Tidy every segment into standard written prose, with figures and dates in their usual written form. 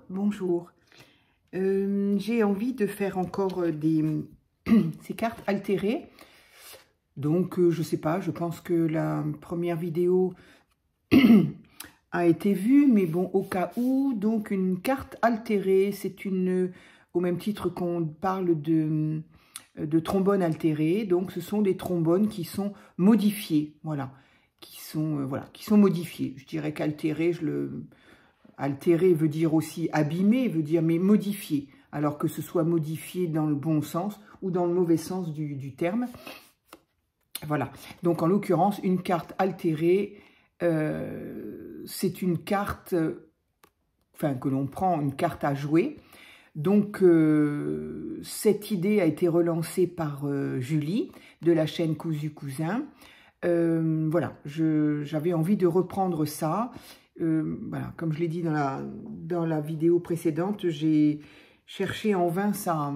Bonjour. J'ai envie de faire encore ces cartes altérées. Donc, je sais pas, je pense que la première vidéo a été vue, mais bon, au cas où, donc une carte altérée, c'est au même titre qu'on parle de trombones altérés, donc ce sont des trombones qui sont modifiés, voilà, qui sont modifiés. Je dirais qu'altéré, altéré veut dire aussi abîmé, veut dire mais modifié, alors que ce soit modifié dans le bon sens ou dans le mauvais sens du terme. Voilà, donc en l'occurrence, une carte altérée, c'est une carte, que l'on prend, une carte à jouer. Donc, cette idée a été relancée par Julie, de la chaîne Cousu Cousin. Voilà, j'avais envie de reprendre ça. Voilà, comme je l'ai dit dans la vidéo précédente, j'ai cherché en vain sa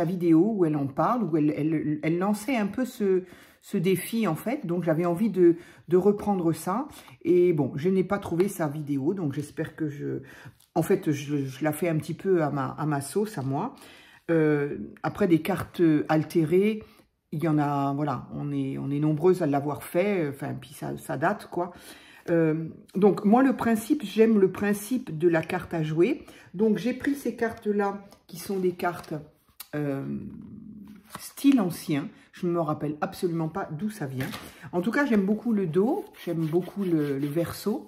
vidéo où elle en parle, où elle lançait un peu ce défi en fait, donc j'avais envie de reprendre ça, et bon, je n'ai pas trouvé sa vidéo, donc j'espère que en fait, je la fais un petit peu à ma sauce, à moi. Après, des cartes altérées, il y en a, voilà, on est nombreuses à l'avoir fait, enfin, puis ça date, quoi. Donc, moi, j'aime le principe de la carte à jouer. Donc, j'ai pris ces cartes-là, qui sont des cartes style ancien. Je ne me rappelle absolument pas d'où ça vient. En tout cas, j'aime beaucoup le dos, j'aime beaucoup le verso,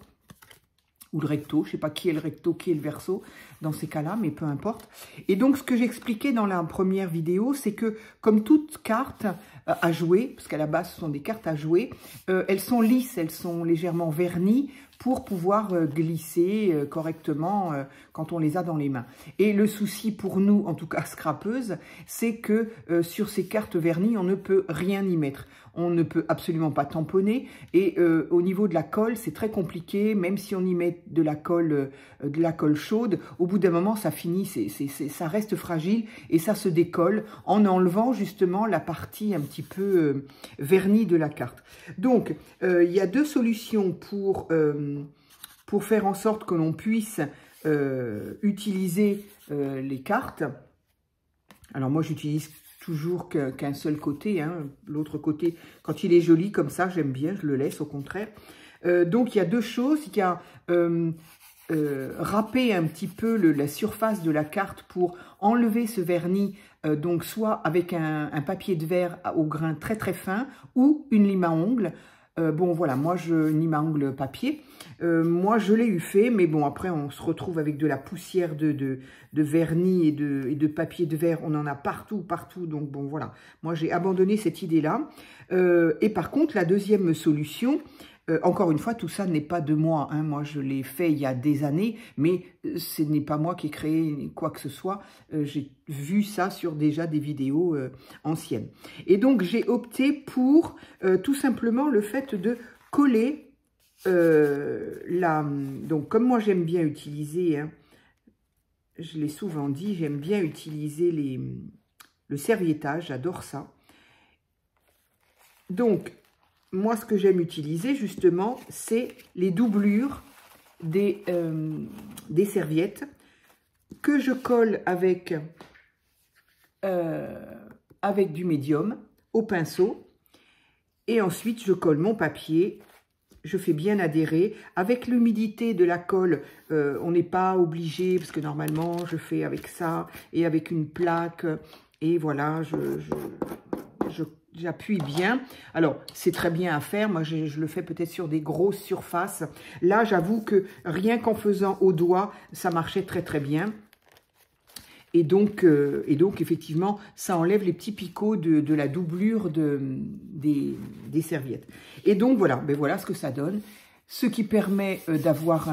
ou le recto, je ne sais pas qui est le recto, qui est le verso dans ces cas-là, mais peu importe. Et donc, ce que j'expliquais dans la première vidéo, c'est que comme toute carte à jouer, parce qu'à la base, ce sont des cartes à jouer, elles sont lisses, elles sont légèrement vernies pour pouvoir glisser correctement quand on les a dans les mains. Et le souci pour nous, en tout cas scrapeuses, c'est que sur ces cartes vernies, on ne peut rien y mettre. On ne peut absolument pas tamponner, et au niveau de la colle, c'est très compliqué, même si on y met de la colle chaude, au bout d'un moment, ça finit, ça reste fragile, et ça se décolle en enlevant justement la partie un petit peu vernie de la carte. Donc, il y a deux solutions pour faire en sorte que l'on puisse utiliser les cartes. Alors moi, j'utilise toujours qu'un seul côté, hein. L'autre côté, quand il est joli comme ça, j'aime bien, je le laisse au contraire. Donc il y a deux choses, il y a râper un petit peu la surface de la carte pour enlever ce vernis, donc soit avec un papier de verre au grain très très fin ou une lime à ongles. Bon voilà, moi une lime à ongles papier, moi je l'ai eu fait, mais bon après on se retrouve avec de la poussière de vernis et de papier de verre, on en a partout, donc bon voilà, moi j'ai abandonné cette idée-là. Et par contre la deuxième solution, encore une fois, tout ça n'est pas de moi, hein. Moi, je l'ai fait il y a des années, mais ce n'est pas moi qui ai créé quoi que ce soit. J'ai vu ça sur déjà des vidéos anciennes. Et donc, j'ai opté pour tout simplement le fait de coller donc, comme moi, j'aime bien utiliser, hein, je l'ai souvent dit, j'aime bien utiliser le serviettage, j'adore ça. Donc, moi, ce que j'aime utiliser, justement, c'est les doublures des serviettes que je colle avec du médium au pinceau. Et ensuite, je colle mon papier. Je fais bien adhérer. Avec l'humidité de la colle, on n'est pas obligé, parce que normalement, je fais avec ça et avec une plaque. Et voilà, j'appuie bien. Alors, c'est très bien à faire. Moi, je le fais peut-être sur des grosses surfaces. Là, j'avoue que rien qu'en faisant au doigt, ça marchait très, très bien. Et donc effectivement, ça enlève les petits picots de la doublure des serviettes. Et donc, voilà, ben voilà ce que ça donne. Ce qui permet d'avoir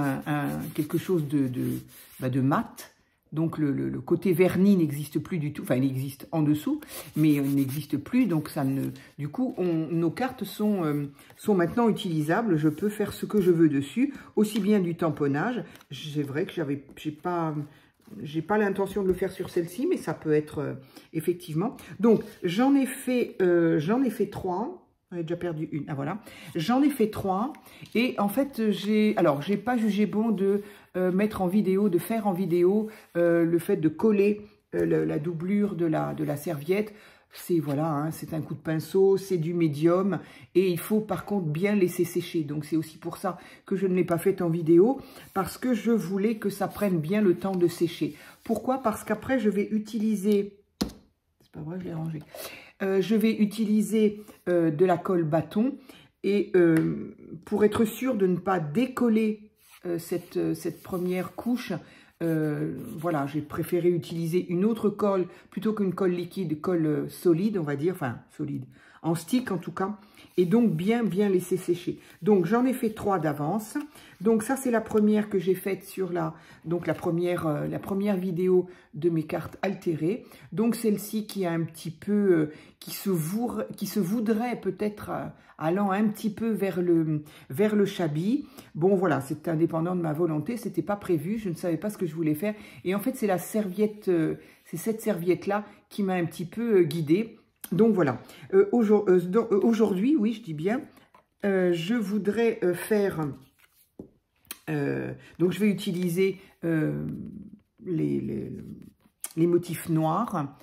quelque chose de mat. Donc, le côté vernis n'existe plus du tout. Enfin, il existe en dessous, mais il n'existe plus. Donc, du coup, nos cartes sont maintenant utilisables. Je peux faire ce que je veux dessus, aussi bien du tamponnage. C'est vrai que j'ai pas l'intention de le faire sur celle-ci, mais ça peut être effectivement. Donc, j'en ai fait 3. On a déjà perdu une. Ah voilà. J'en ai fait 3. Et en fait, j'ai pas jugé bon de mettre en vidéo, de faire en vidéo le fait de coller la doublure de la serviette. C'est voilà, hein, c'est un coup de pinceau, c'est du médium. Et il faut par contre bien laisser sécher. Donc c'est aussi pour ça que je ne l'ai pas fait en vidéo. Parce que je voulais que ça prenne bien le temps de sécher. Pourquoi? Parce qu'après, je vais utiliser... C'est pas vrai, je l'ai rangé. Je vais utiliser de la colle bâton et pour être sûr de ne pas décoller cette première couche, voilà, j'ai préféré utiliser une autre colle plutôt qu'une colle liquide, colle solide, on va dire, enfin solide, en stick en tout cas, et donc bien laisser sécher. Donc j'en ai fait 3 d'avance. Donc ça c'est la première que j'ai faite sur la première vidéo de mes cartes altérées. Donc celle-ci qui a un petit peu, qui se voudrait peut-être allant un petit peu vers le chablis. Bon voilà, c'est indépendant de ma volonté, c'était pas prévu, je ne savais pas ce que je voulais faire. Et en fait c'est la serviette, c'est cette serviette-là qui m'a un petit peu guidée. Donc voilà, aujourd'hui, oui, je dis bien, je voudrais faire, donc je vais utiliser les motifs noirs.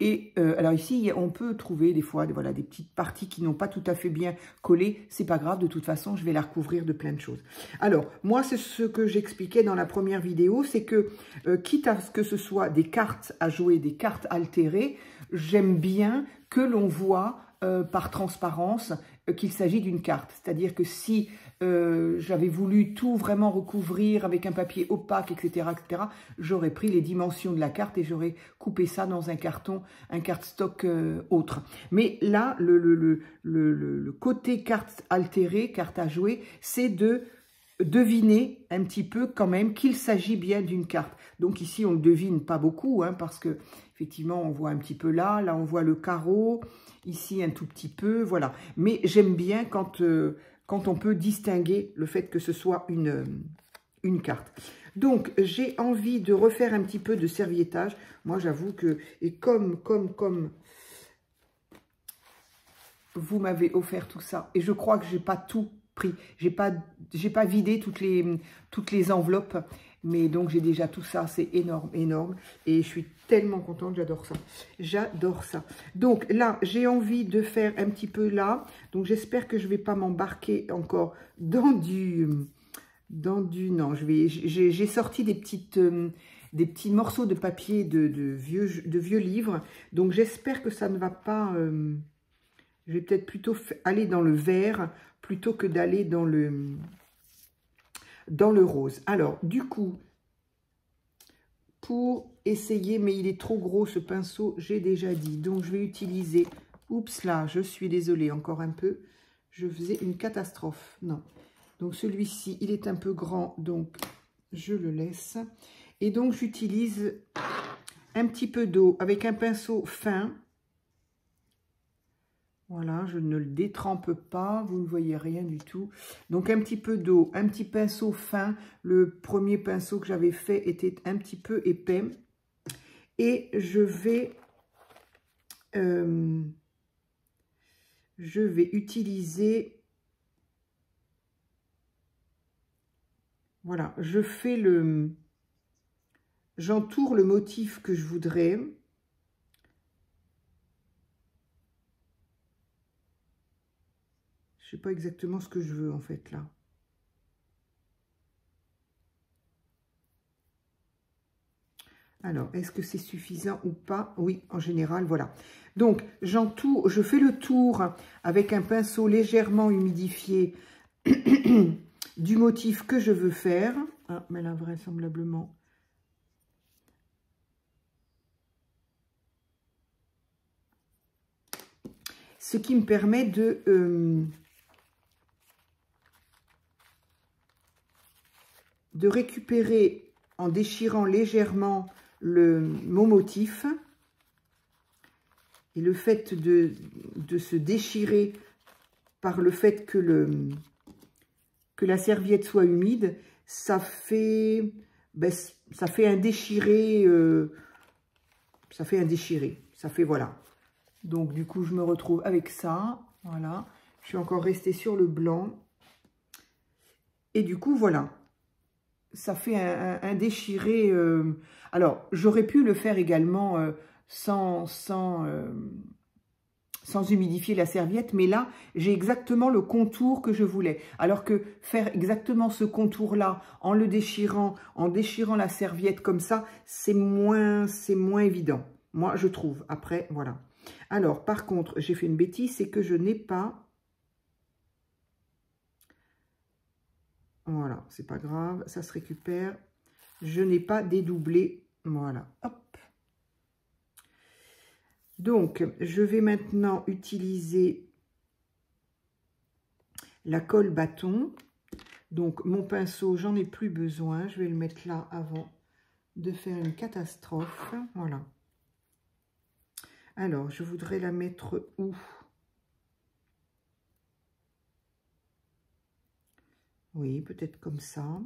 Et alors ici, on peut trouver des fois voilà, des petites parties qui n'ont pas tout à fait bien collé. C'est pas grave, de toute façon, je vais la recouvrir de plein de choses. Alors, moi, c'est ce que j'expliquais dans la première vidéo, c'est que, quitte à ce que ce soit des cartes à jouer, des cartes altérées, j'aime bien que l'on voit par transparence qu'il s'agit d'une carte. C'est-à-dire que si j'avais voulu tout vraiment recouvrir avec un papier opaque, etc., j'aurais pris les dimensions de la carte et j'aurais coupé ça dans un carton, un cardstock autre. Mais là, le côté carte altérée, carte à jouer, c'est de deviner un petit peu quand même qu'il s'agit bien d'une carte. Donc ici, on ne devine pas beaucoup, hein, parce que effectivement, on voit un petit peu là on voit le carreau, ici un tout petit peu, voilà. Mais j'aime bien quand on peut distinguer le fait que ce soit une carte. Donc, j'ai envie de refaire un petit peu de serviettage. Moi, j'avoue que, et comme vous m'avez offert tout ça, et je crois que j'ai pas tout pris, j'ai pas vidé toutes les enveloppes, mais donc j'ai déjà tout ça, c'est énorme, et je suis tellement contente, j'adore ça. Donc là, j'ai envie de faire un petit peu là, donc j'espère que je vais pas m'embarquer encore dans du non, j'ai sorti des petits morceaux de papier de vieux livres, donc j'espère que ça ne va pas, je vais peut-être plutôt aller dans le vert plutôt que d'aller dans le rose. Alors, du coup, pour essayer, mais il est trop gros ce pinceau, j'ai déjà dit. Donc, je vais utiliser, oups là, je suis désolée, encore un peu. Je faisais une catastrophe, non. Donc, celui-ci, il est un peu grand, donc je le laisse. Et donc, j'utilise un petit peu d'eau avec un pinceau fin. Voilà, je ne le détrempe pas, vous ne voyez rien du tout. Donc un petit peu d'eau, un petit pinceau fin. Le premier pinceau que j'avais fait était un petit peu épais. Et je vais utiliser... Voilà, j'entoure le motif que je voudrais. Je ne sais pas exactement ce que je veux en fait là. Alors, est-ce que c'est suffisant ou pas? Oui, en général, voilà. Donc, je fais le tour avec un pinceau légèrement humidifié du motif que je veux faire. Ah, mais là, vraisemblablement... Ce qui me permet de récupérer en déchirant légèrement mon motif. Et le fait de se déchirer par le fait que la serviette soit humide, ça fait un déchiré, ça fait voilà. Donc, du coup, je me retrouve avec ça. Voilà. Je suis encore restée sur le blanc. Et du coup, voilà. Ça fait un déchiré. Alors, j'aurais pu le faire également sans humidifier la serviette. Mais là, j'ai exactement le contour que je voulais. Alors que faire exactement ce contour-là, en le déchirant, en déchirant la serviette comme ça, c'est moins évident. Moi, je trouve. Après, voilà. Alors, par contre, j'ai fait une bêtise, c'est que je n'ai pas... Voilà, c'est pas grave, ça se récupère. Je n'ai pas dédoublé. Voilà, hop. Donc, je vais maintenant utiliser la colle bâton. Donc, mon pinceau, j'en ai plus besoin. Je vais le mettre là avant de faire une catastrophe. Voilà. Alors, je voudrais la mettre où? Oui, peut-être comme ça.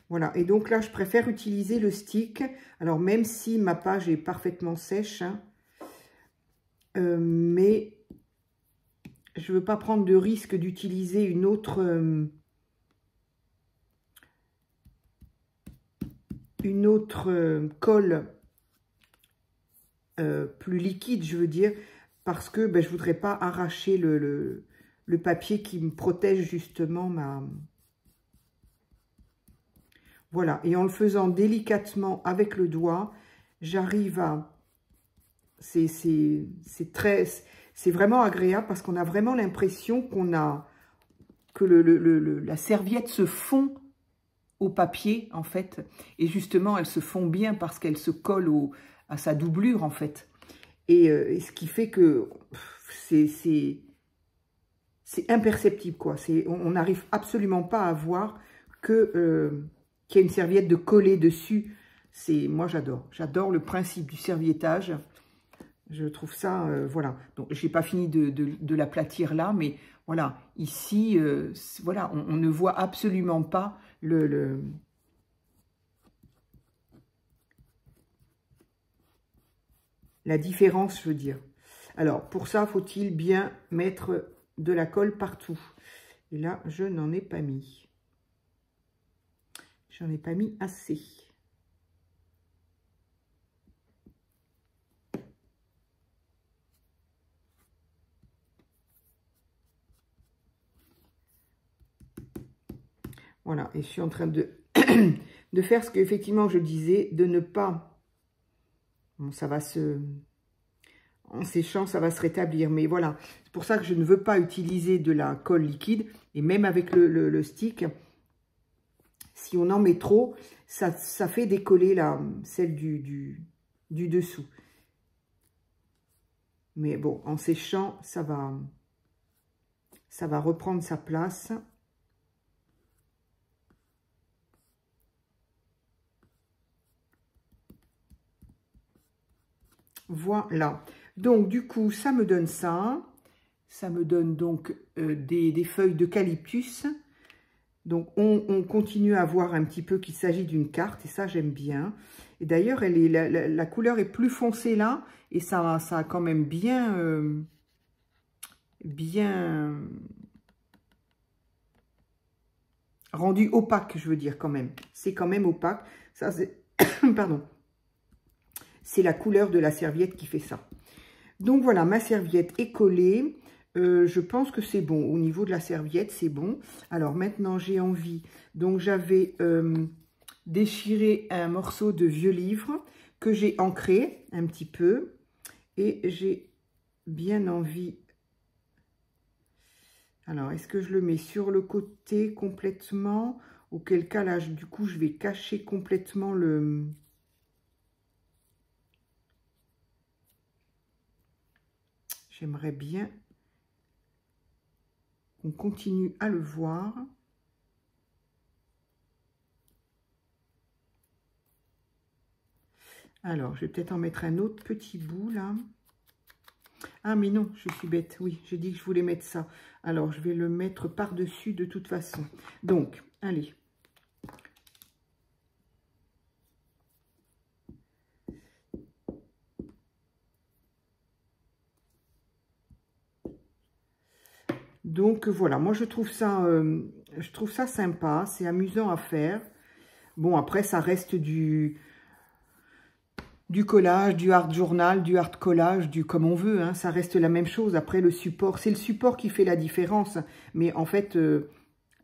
Voilà, et donc là, je préfère utiliser le stick. Alors, même si ma page est parfaitement sèche, hein, mais je ne veux pas prendre de risque d'utiliser une autre colle plus liquide, je veux dire, parce que ben, je ne voudrais pas arracher le papier qui me protège justement ma... Voilà, et en le faisant délicatement avec le doigt, j'arrive à... C'est vraiment agréable parce qu'on a vraiment l'impression que la serviette se fond au papier, en fait. Et justement, elle se fond bien parce qu'elle se colle à sa doublure, en fait. Et ce qui fait que c'est imperceptible, quoi. On n'arrive absolument pas à voir qu'il y a une serviette de coller dessus. Moi, j'adore le principe du serviettage. Je trouve ça, voilà. Donc, je n'ai pas fini de l'aplatir là, mais voilà. Ici, voilà, on ne voit absolument pas la différence, je veux dire. Alors, pour ça, faut-il bien mettre de la colle partout. Et là, je n'en ai pas mis. J'en ai pas mis assez. Voilà, et je suis en train de, de faire ce qu'effectivement je disais, de ne pas... Bon, ça va se... En séchant, ça va se rétablir, mais voilà. C'est pour ça que je ne veux pas utiliser de la colle liquide, et même avec le stick, si on en met trop, ça fait décoller celle du dessous. Mais bon, en séchant, ça va reprendre sa place. Voilà. Donc, du coup, ça me donne ça. Ça me donne donc des feuilles d'eucalyptus. Donc, on continue à voir un petit peu qu'il s'agit d'une carte. Et ça, j'aime bien. Et d'ailleurs, la couleur est plus foncée là. Et ça a quand même bien rendu opaque, je veux dire, quand même. C'est quand même opaque. Ça, c'est... Pardon. C'est la couleur de la serviette qui fait ça. Donc voilà, ma serviette est collée. Je pense que c'est bon. Au niveau de la serviette, c'est bon. Alors maintenant, j'ai envie. Donc j'avais déchiré un morceau de vieux livre que j'ai ancré un petit peu. Et j'ai bien envie... Alors, est-ce que je le mets sur le côté complètement? Auquel cas, là, du coup, je vais cacher complètement le... J'aimerais bien qu'on continue à le voir. Alors, je vais peut-être en mettre un autre petit bout, là. Ah, mais non, je suis bête. Oui, j'ai dit que je voulais mettre ça. Alors, je vais le mettre par-dessus de toute façon. Donc, allez. Donc voilà, moi je trouve ça sympa, c'est amusant à faire. Bon, après ça reste du collage, du art journal, du art collage, du comme on veut, hein, ça reste la même chose. Après le support, c'est le support qui fait la différence, mais en fait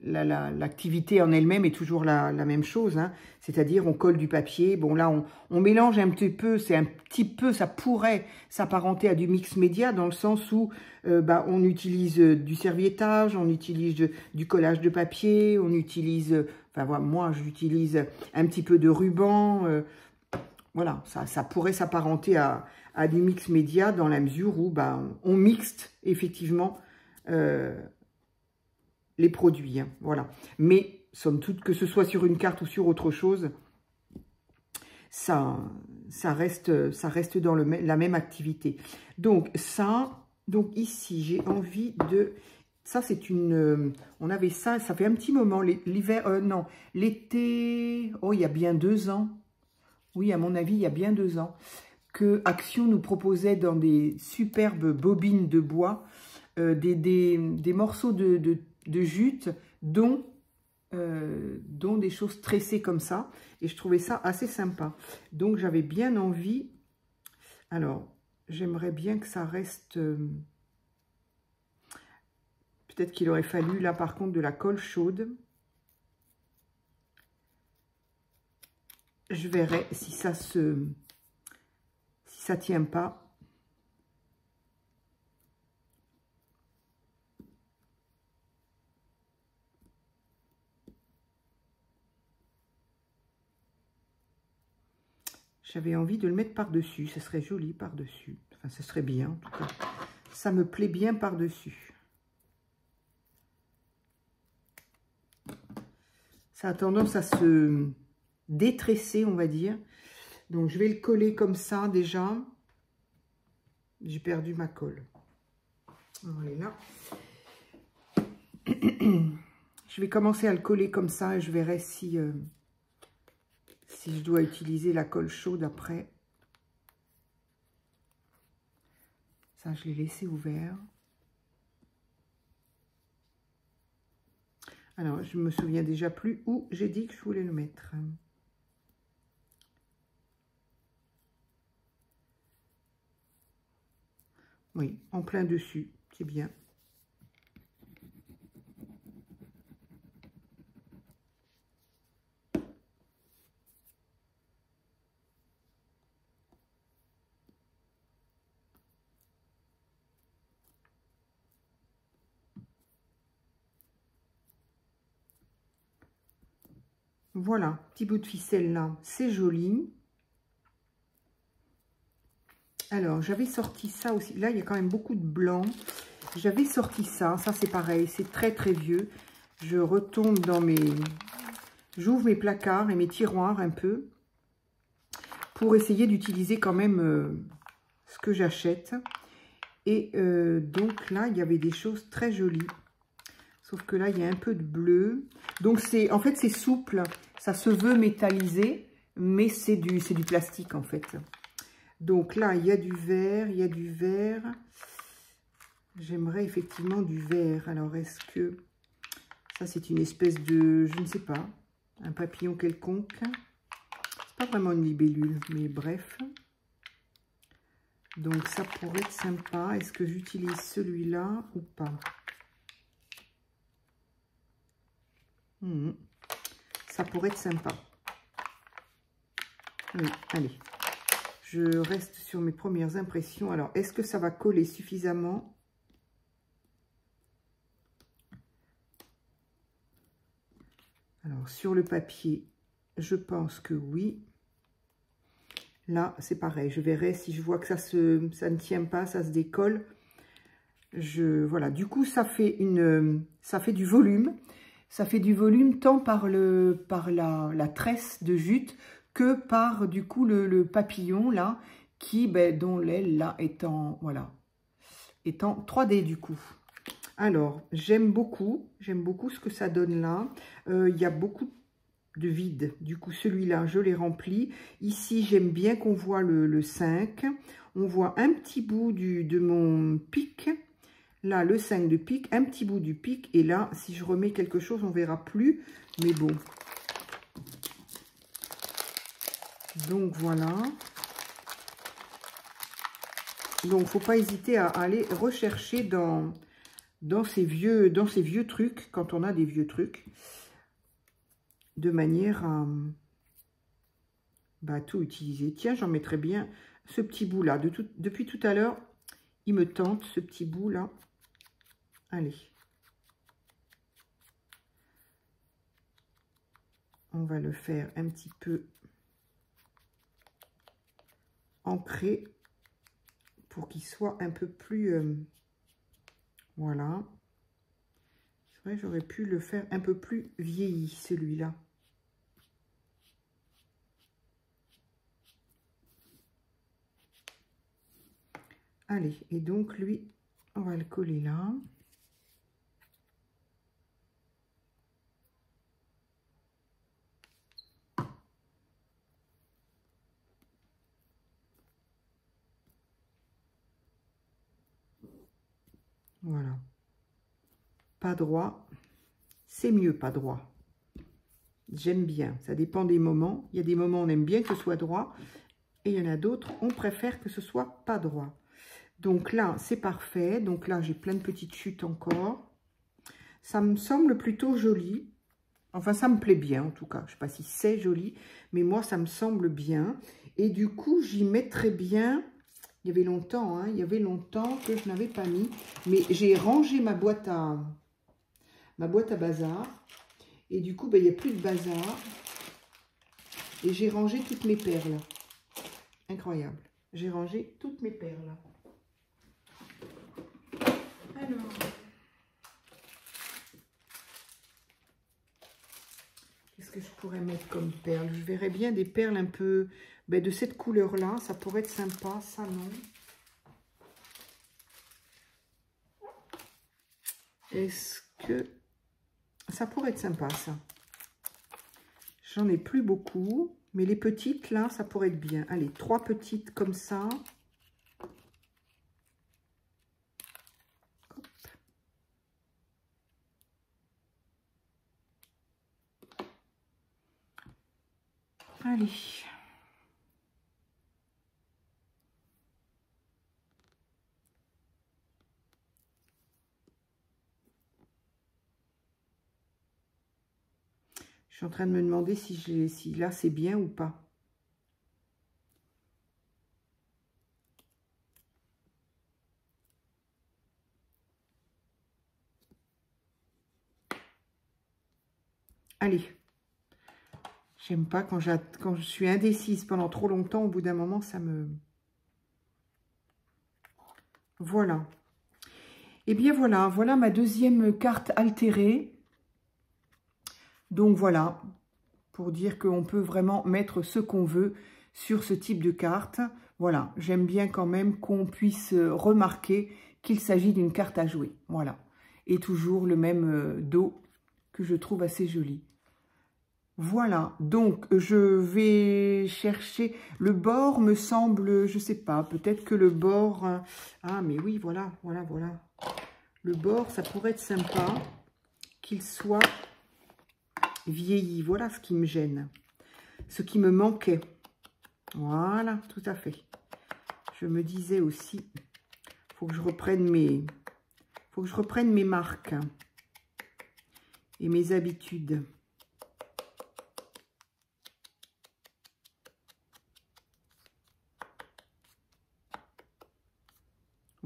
l'activité en elle-même est toujours la même chose, hein. C'est-à-dire on colle du papier, bon là on mélange un petit peu, ça pourrait s'apparenter à du mix média dans le sens où on utilise du serviettage, on utilise du collage de papier, on utilise, enfin voilà, moi j'utilise un petit peu de ruban, voilà, ça pourrait s'apparenter à du mix média dans la mesure où on mixte effectivement les produits, hein, voilà. Mais, somme toute, que ce soit sur une carte ou sur autre chose, ça reste dans la même activité. Donc, ici, j'ai envie de... Ça, c'est une... on avait ça fait un petit moment, l'hiver... non, l'été... Oh, il y a bien 2 ans. Oui, à mon avis, il y a bien 2 ans. Que Action nous proposait dans des superbes bobines de bois des morceaux de jute, dont des choses tressées comme ça. Et je trouvais ça assez sympa. Donc, j'avais bien envie... Alors, j'aimerais bien que ça reste... Peut-être qu'il aurait fallu, là, par contre, de la colle chaude. Je verrai si ça tient pas. J'avais envie de le mettre par-dessus. Ce serait joli par-dessus. Enfin, ce serait bien, en tout cas. Ça me plaît bien par-dessus. Ça a tendance à se détresser, on va dire. Donc, je vais le coller comme ça, déjà. J'ai perdu ma colle. On est là. Je vais commencer à le coller comme ça et je verrai si je dois utiliser la colle chaude après. Ça, je l'ai laissé ouvert. Alors, je me souviens déjà plus où j'ai dit que je voulais le mettre. Oui, en plein dessus, c'est bien. Voilà, petit bout de ficelle là, c'est joli. Alors, j'avais sorti ça aussi. Là, il y a quand même beaucoup de blanc. J'avais sorti ça c'est pareil, c'est très très vieux. Je retombe dans j'ouvre mes placards et mes tiroirs un peu pour essayer d'utiliser quand même ce que j'achète. Et donc là, il y avait des choses très jolies. Sauf que là, il y a un peu de bleu. Donc, en fait, c'est souple. Ça se veut métallisé, mais c'est du plastique, en fait. Donc là, il y a du vert, il y a du vert. J'aimerais effectivement du vert. Alors, est-ce que... Ça, c'est une espèce de... Je ne sais pas. Un papillon quelconque. C'est pas vraiment une libellule, mais bref. Donc, ça pourrait être sympa. Est-ce que j'utilise celui-là ou pas? Ça pourrait être sympa. Oui, allez. Je reste sur mes premières impressions. Alors, est-ce que ça va coller suffisamment? Alors, sur le papier, je pense que oui. Là, c'est pareil. Je verrai si je vois que ça ne tient pas, ça se décolle. Voilà. Du coup, ça fait du volume. Ça fait du volume tant par la tresse de jute que par du coup le papillon là, dont l'aile là est en 3D du coup. Alors, j'aime beaucoup ce que ça donne là. Il y a beaucoup de vide. Du coup, celui-là, je l'ai rempli. Ici, j'aime bien qu'on voit le 5. On voit un petit bout de mon pic. Là, le 5 de pique, un petit bout du pique. Et là, si je remets quelque chose, on ne verra plus. Mais bon. Donc, voilà. Donc, il ne faut pas hésiter à aller rechercher dans ces vieux trucs, quand on a des vieux trucs, de manière à tout utiliser. Tiens, j'en mettrais bien ce petit bout-là. Depuis tout à l'heure, il me tente, ce petit bout-là. Allez. On va le faire un petit peu ancré pour qu'il soit un peu plus... voilà. C'est vrai, j'aurais pu le faire un peu plus vieilli, celui-là. Allez, et donc lui, on va le coller là. Voilà. Pas droit, c'est mieux pas droit. J'aime bien, ça dépend des moments. Il y a des moments où on aime bien que ce soit droit, et il y en a d'autres, on préfère que ce soit pas droit. Donc là, c'est parfait. Donc là, j'ai plein de petites chutes encore. Ça me semble plutôt joli. Enfin, ça me plaît bien, en tout cas. Je ne sais pas si c'est joli, mais moi, ça me semble bien. Et du coup, j'y mettrais bien... Il y avait longtemps, hein, il y avait longtemps que je n'avais pas mis. Mais j'ai rangé ma boîte à bazar. Et du coup, il n'y a plus de bazar. Et j'ai rangé toutes mes perles. Incroyable. J'ai rangé toutes mes perles. Alors, qu'est-ce que je pourrais mettre comme perles? Je verrais bien des perles un peu de cette couleur-là. Ça pourrait être sympa, ça non. Est-ce que ça pourrait être sympa, ça? J'en ai plus beaucoup, mais les petites, là, ça pourrait être bien. Allez, 3 petites comme ça. Allez. Je suis en train de me demander si là c'est bien ou pas. Allez. J'aime pas quand je suis indécise pendant trop longtemps. Au bout d'un moment, ça me... Voilà. Et bien voilà, voilà ma deuxième carte altérée. Donc voilà, pour dire qu'on peut vraiment mettre ce qu'on veut sur ce type de carte. Voilà, j'aime bien quand même qu'on puisse remarquer qu'il s'agit d'une carte à jouer. Voilà, et toujours le même dos que je trouve assez joli. Voilà, donc je vais chercher, le bord me semble, je sais pas, peut-être que le bord, ah mais oui, voilà. Le bord, ça pourrait être sympa qu'il soit vieilli, voilà ce qui me gêne, ce qui me manquait. Voilà, tout à fait. Je me disais aussi, faut que je reprenne mes marques et mes habitudes.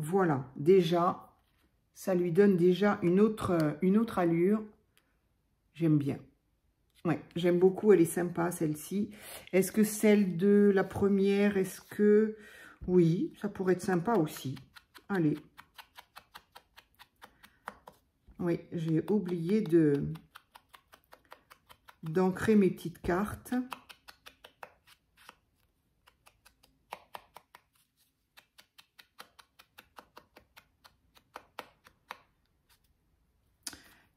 Voilà, déjà, ça lui donne déjà une autre allure. J'aime bien. Ouais, j'aime beaucoup, elle est sympa celle-ci. Est-ce que celle de la première, est-ce que... Oui, ça pourrait être sympa aussi. Allez. Oui, j'ai oublié d'ancrer mes petites cartes.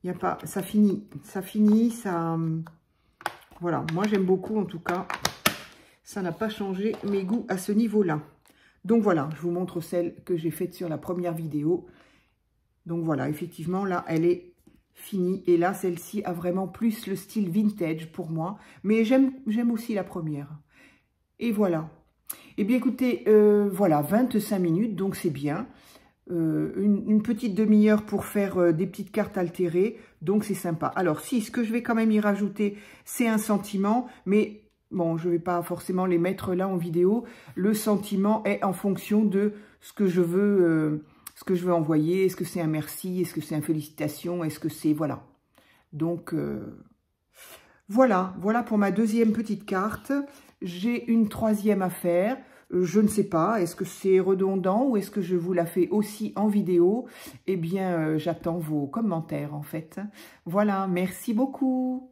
Il n'y a pas, ça finit, ça... Voilà, moi j'aime beaucoup en tout cas. Ça n'a pas changé mes goûts à ce niveau-là. Donc voilà, je vous montre celle que j'ai faite sur la première vidéo. Donc voilà, effectivement, là, elle est finie. Et là, celle-ci a vraiment plus le style vintage pour moi. Mais j'aime aussi la première. Et voilà. Eh bien, écoutez, voilà, 25 minutes, donc c'est bien. Une petite demi-heure pour faire des petites cartes altérées, donc c'est sympa. Alors, si, ce que je vais quand même y rajouter, c'est un sentiment, mais bon, je ne vais pas forcément les mettre là en vidéo. Le sentiment est en fonction de ce que je veux envoyer. Est-ce que c'est un merci? Est-ce que c'est un félicitation? Est-ce que c'est... Voilà. Donc, voilà pour ma deuxième petite carte. J'ai une troisième à faire. Je ne sais pas, est-ce que c'est redondant ou est-ce que je vous la fais aussi en vidéo? Eh bien, j'attends vos commentaires en fait. Voilà, merci beaucoup.